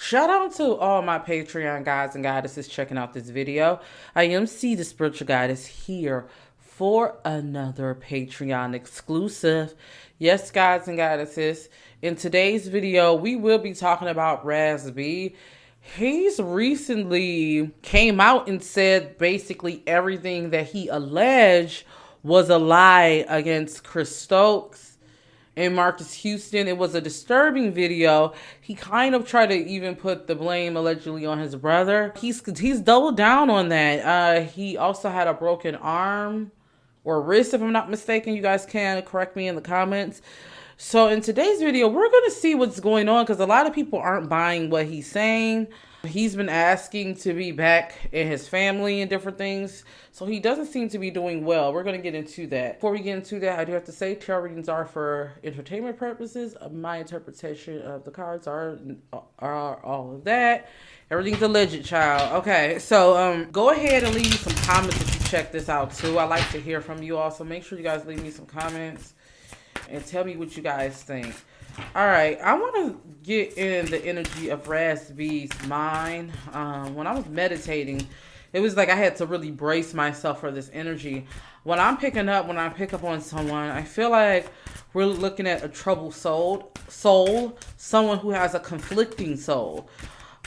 Shout out to all my Patreon guys and goddesses checking out this video. I am C, the spiritual goddess, here for another Patreon exclusive. Yes, guys and goddesses, in today's video, we will be talking about Raz-B. He's recently came out and said basically everything that he alleged was a lie against Chris Stokes and Marcus Houston. It was a disturbing video. He kind of tried to even put the blame allegedly on his brother. He's doubled down on that. He also had a broken arm or wrist, if I'm not mistaken. You guys can correct me in the comments. So in today's video, we're going to see what's going on because a lot of people aren't buying what he's saying. He's been asking to be back in his family and different things. So he doesn't seem to be doing well. We're going to get into that. Before we get into that, I do have to say tarot readings are for entertainment purposes. My interpretation of the cards are all of that. Everything's alleged, child. Okay, so go ahead and leave me some comments if you check this out too. I like to hear from you all. So make sure you guys leave me some comments and tell me what you guys think. All right, I want to get in the energy of Raz-B's mind. When I was meditating, it was like I had to really brace myself for this energy. When I pick up on someone, I feel like we're looking at a troubled soul, someone who has a conflicting soul.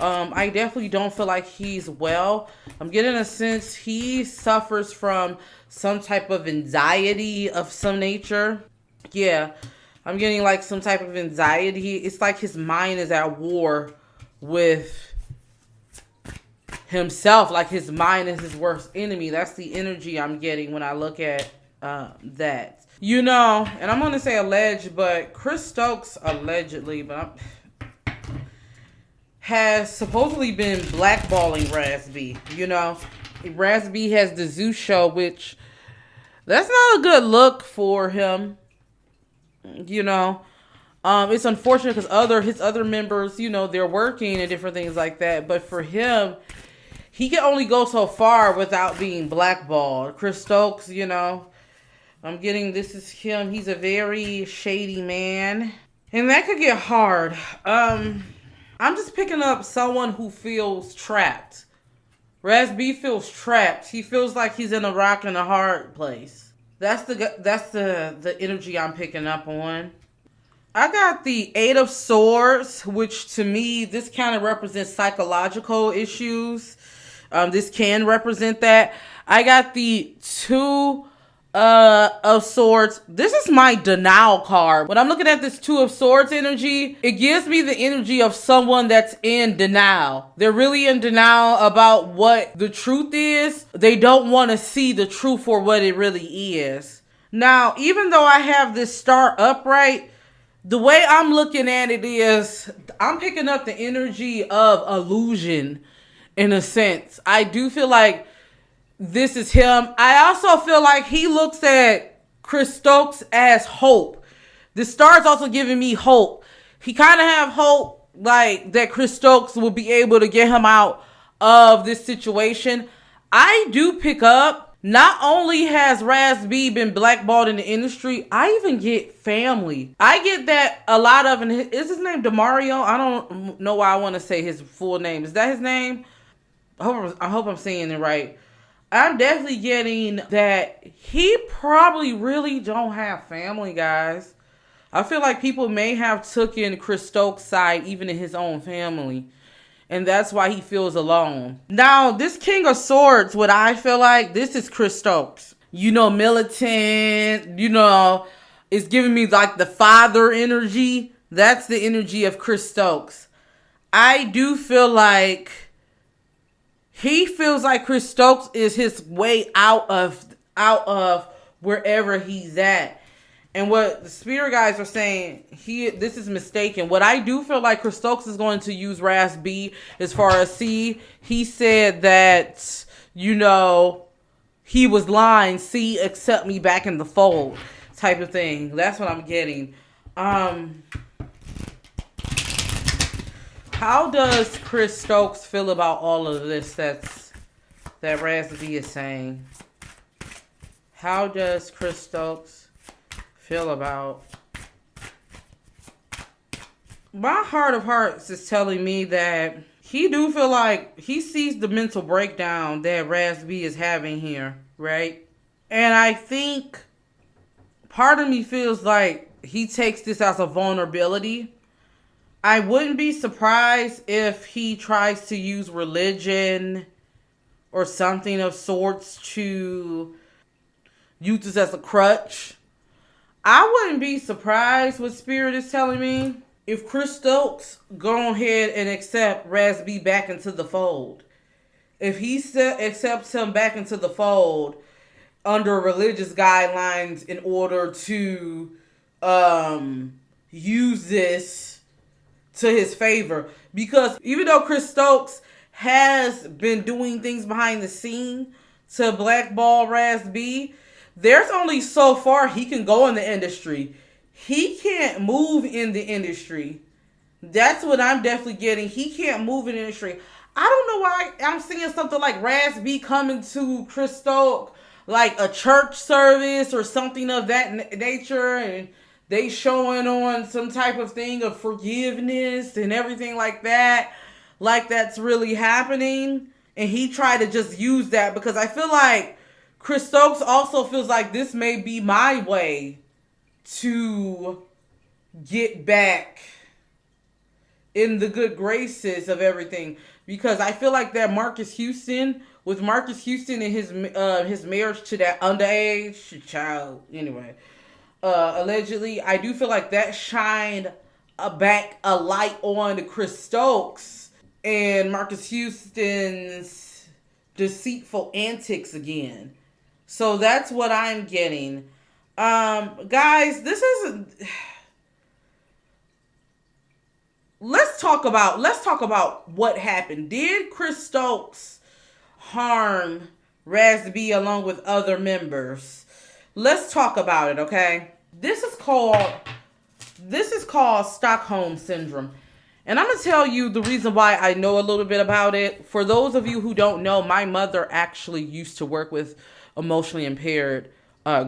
I definitely don't feel like he's well. I'm getting a sense he suffers from some type of anxiety of some nature. Yeah, I'm getting like some type of anxiety. It's like his mind is at war with himself. Like his mind is his worst enemy. That's the energy I'm getting when I look at that. You know, and I'm going to say alleged, but Chris Stokes allegedly, has supposedly been blackballing Raz-B. You know, Raz-B has the Zoo show, which that's not a good look for him. You know, it's unfortunate because his other members, you know, they're working and different things like that. But for him, he can only go so far without being blackballed. Chris Stokes, you know, I'm getting this is him. He's a very shady man, and that could get hard. I'm just picking up someone who feels trapped. Raz-B feels trapped. He feels like he's in a rock and a hard place. That's the energy I'm picking up on. I got the Eight of Swords, which to me, this kind of represents psychological issues. This can represent that. I got the Two of Swords. This is my denial card. When I'm looking at this Two of Swords energy, it gives me the energy of someone that's in denial. They're really in denial about what the truth is. They don't want to see the truth for what it really is. Now, even though I have this star upright, the way I'm looking at it is I'm picking up the energy of illusion in a sense. I do feel like this is him. I also feel like he looks at Chris Stokes as hope. The star's also giving me hope. He kind of have hope like that Chris Stokes will be able to get him out of this situation. I do pick up, not only has Raz-B been blackballed in the industry, I even get family. I get that a lot of, and is his name DeMario? I don't know why I want to say his full name. Is that his name? I hope I'm saying it right. I'm definitely getting that he probably really don't have family, guys. I feel like people may have taken Chris Stokes' side even in his own family. And that's why he feels alone. Now, this King of Swords, what I feel like, this is Chris Stokes. You know, militant, you know, it's giving me like the father energy. That's the energy of Chris Stokes. I do feel like he feels like Chris Stokes is his way out of wherever he's at. And what the spirit guys are saying, this is mistaken. What I do feel like Chris Stokes is going to use Raz-B as far as he said that, you know, he was lying. Accept me back in the fold type of thing. That's what I'm getting. How does Chris Stokes feel about all of this that Raz-B is saying? How does Chris Stokes feel about My heart of hearts is telling me that he do feel like he sees the mental breakdown that Raz-B is having here, right? And I think part of me feels like he takes this as a vulnerability. I wouldn't be surprised if he tries to use religion or something of sorts to use this as a crutch. I wouldn't be surprised what Spirit is telling me if Chris Stokes go ahead and accept Raz-B back into the fold. If he accepts him back into the fold under religious guidelines in order to use this to his favor. Because even though Chris Stokes has been doing things behind the scene to blackball Raz-B, there's only so far he can go in the industry. He can't move in the industry. That's what I'm definitely getting. He can't move in the industry. I don't know why I'm seeing something like Raz-B coming to Chris Stokes, like a church service or something of that nature, and they showing on some type of thing of forgiveness and everything like that. Like that's really happening. And he tried to just use that because I feel like Chris Stokes also feels like this may be my way to get back in the good graces of everything. Because I feel like that Marcus Houston, with Marcus Houston and his marriage to that underage child, anyway, allegedly, I do feel like that shined a light on to Chris Stokes and Marcus Houston's deceitful antics again. So that's what I'm getting. Guys, this isn't. Let's talk about what happened. Did Chris Stokes harm Raz-B along with other members? Let's talk about it, okay? This is called Stockholm Syndrome. And I'm going to tell you the reason why I know a little bit about it. For those of you who don't know, my mother actually used to work with emotionally impaired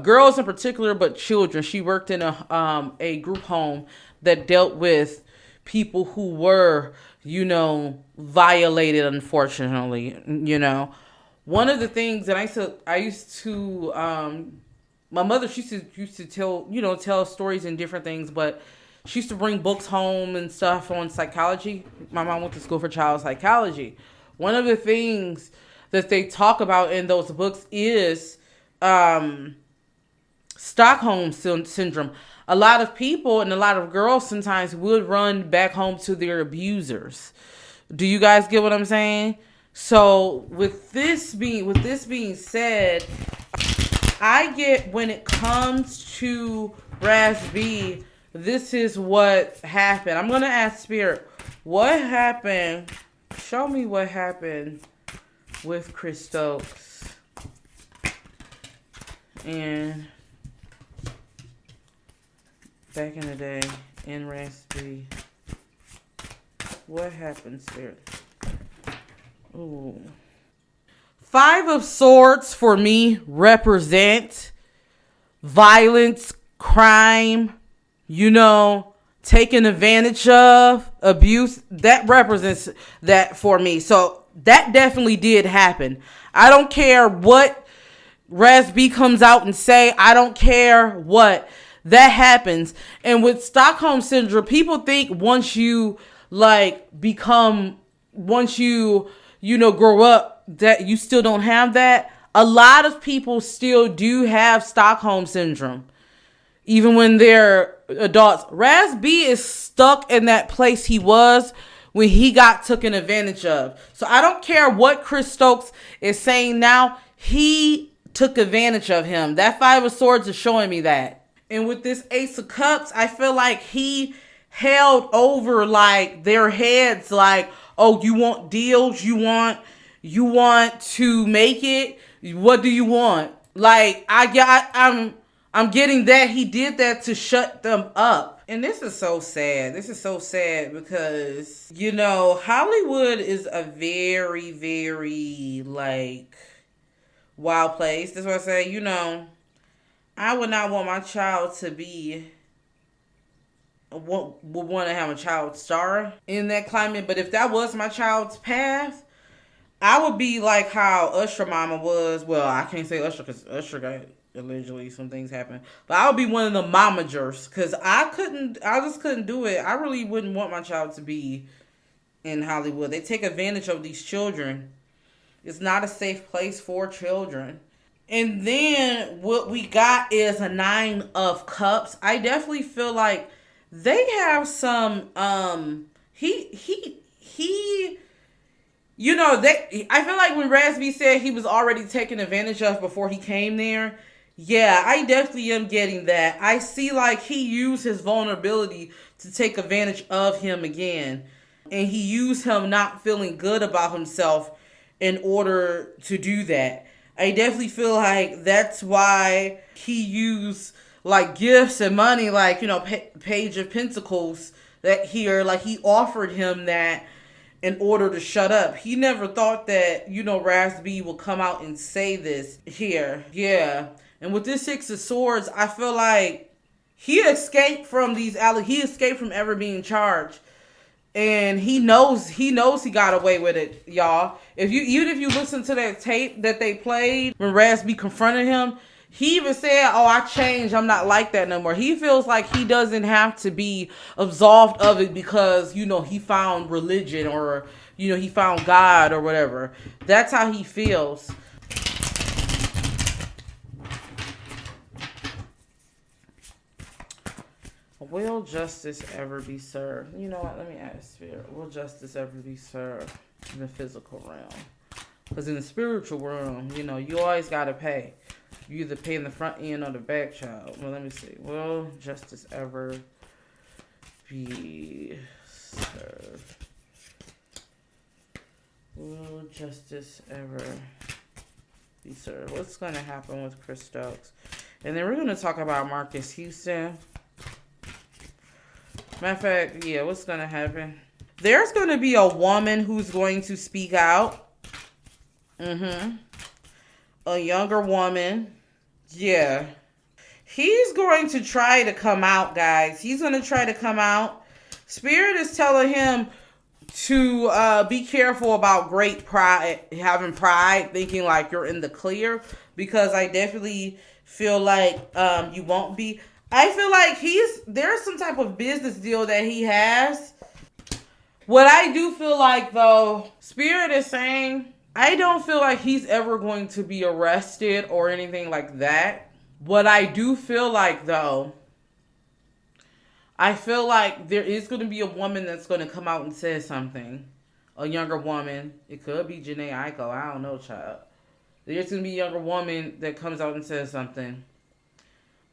girls in particular, but children. She worked in a group home that dealt with people who were, violated, unfortunately. One of the things that I used to my mother, she used to tell stories and different things, but she used to bring books home and stuff on psychology. My mom went to school for child psychology. One of the things that they talk about in those books is Stockholm Syndrome. A lot of people and a lot of girls sometimes would run back home to their abusers. Do you guys get what I'm saying? So with this being said, I get when it comes to Raz-B, this is what happened. I'm going to ask Spirit, what happened? Show me what happened with Chris Stokes and back in the day in Raz-B. What happened, Spirit? Ooh. 5 of Swords for me represent violence, crime, taken advantage of, abuse. That represents that for me. So that definitely did happen. I don't care what Raz-B comes out and say. I don't care what. That happens. And with Stockholm Syndrome, people think once you grow up, that you still don't have that. A lot of people still do have Stockholm Syndrome, even when they're adults. Raz-B is stuck in that place he was when he got taken advantage of. So I don't care what Chris Stokes is saying now. He took advantage of him. That 5 of Swords is showing me that. And with this Ace of Cups, I feel like he held over their heads oh, you want deals? You want to make it? What do you want? I'm getting that he did that to shut them up. And this is so sad. This is so sad because, Hollywood is a very, very, wild place. That's why I say, I would not want my child to be would want to have a child star in that climate. But if that was my child's path, I would be like how Usher mama was. Well, I can't say Usher because Usher got allegedly some things happen. But I would be one of the momagers because I just couldn't do it. I really wouldn't want my child to be in Hollywood. They take advantage of these children. It's not a safe place for children. And then what we got is a 9 of Cups. I definitely feel like they have some he you know, I feel like when Raz-B said he was already taken advantage of before he came there, yeah, I definitely am getting that. I see like he used his vulnerability to take advantage of him again. And he used him not feeling good about himself in order to do that. I definitely feel like that's why he used like gifts and money, like, you know, Page of Pentacles that here, like he offered him that in order to shut up. He never thought that, you know, Raz-B will come out and say this here. Yeah. And with this 6 of Swords, I feel like he escaped from he escaped from ever being charged. And he knows he got away with it, y'all. Even if you listen to that tape that they played when Raz-B confronted him, he even said, "Oh, I changed. I'm not like that no more." He feels like he doesn't have to be absolved of it because, you know, he found religion or, you know, he found God or whatever. That's how he feels. Will justice ever be served? You know what? Let me ask Spirit. Will justice ever be served in the physical realm? Because in the spiritual realm, you know, you always got to pay. You either pay in the front end or the back, child. Well, let me see. Will justice ever be served? Will justice ever be served? What's going to happen with Chris Stokes? And then we're going to talk about Marcus Houston. Matter of fact, yeah, what's going to happen? There's going to be a woman who's going to speak out. A younger woman. Yeah. He's going to try to come out, guys. He's going to try to come out. Spirit is telling him to be careful about great pride, having pride, thinking like you're in the clear. Because I definitely feel like you won't be. I feel like there's some type of business deal that he has. What I do feel like, though, Spirit is saying, I don't feel like he's ever going to be arrested or anything like that. What I do feel like, though, I feel like there is going to be a woman that's going to come out and say something. A younger woman. It could be Janae Aiko. I don't know, child. There's going to be a younger woman that comes out and says something.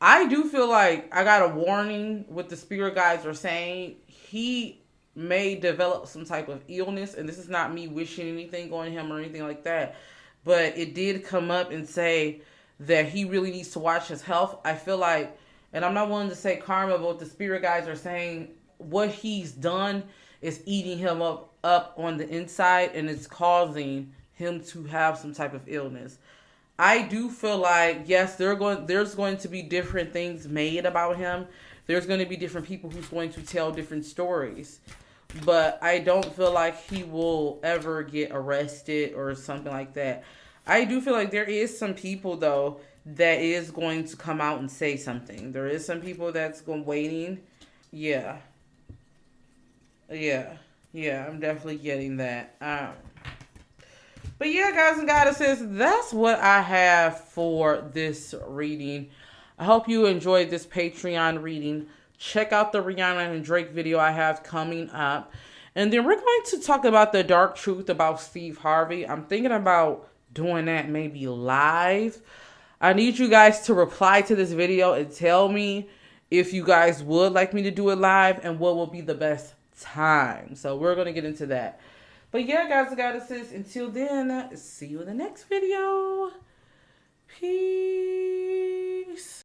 I do feel like I got a warning what the spirit guides are saying. He may develop some type of illness, and this is not me wishing anything on him or anything like that, but it did come up and say that he really needs to watch his health. I feel like, and I'm not willing to say karma, but what the spirit guides are saying, what he's done is eating him up on the inside, and it's causing him to have some type of illness. I do feel like, yes, there's going to be different things made about him. There's going to be different people who's going to tell different stories. But I don't feel like he will ever get arrested or something like that. I do feel like there is some people, though, that is going to come out and say something. There is some people that's waiting. Yeah. I'm definitely getting that. But yeah, guys and goddesses, that's what I have for this reading. I hope you enjoyed this Patreon reading. Check out the Rihanna and Drake video I have coming up. And then we're going to talk about the dark truth about Steve Harvey. I'm thinking about doing that maybe live. I need you guys to reply to this video and tell me if you guys would like me to do it live and what will be the best time. So we're going to get into that. But yeah, guys and goddesses, until then, see you in the next video. Peace.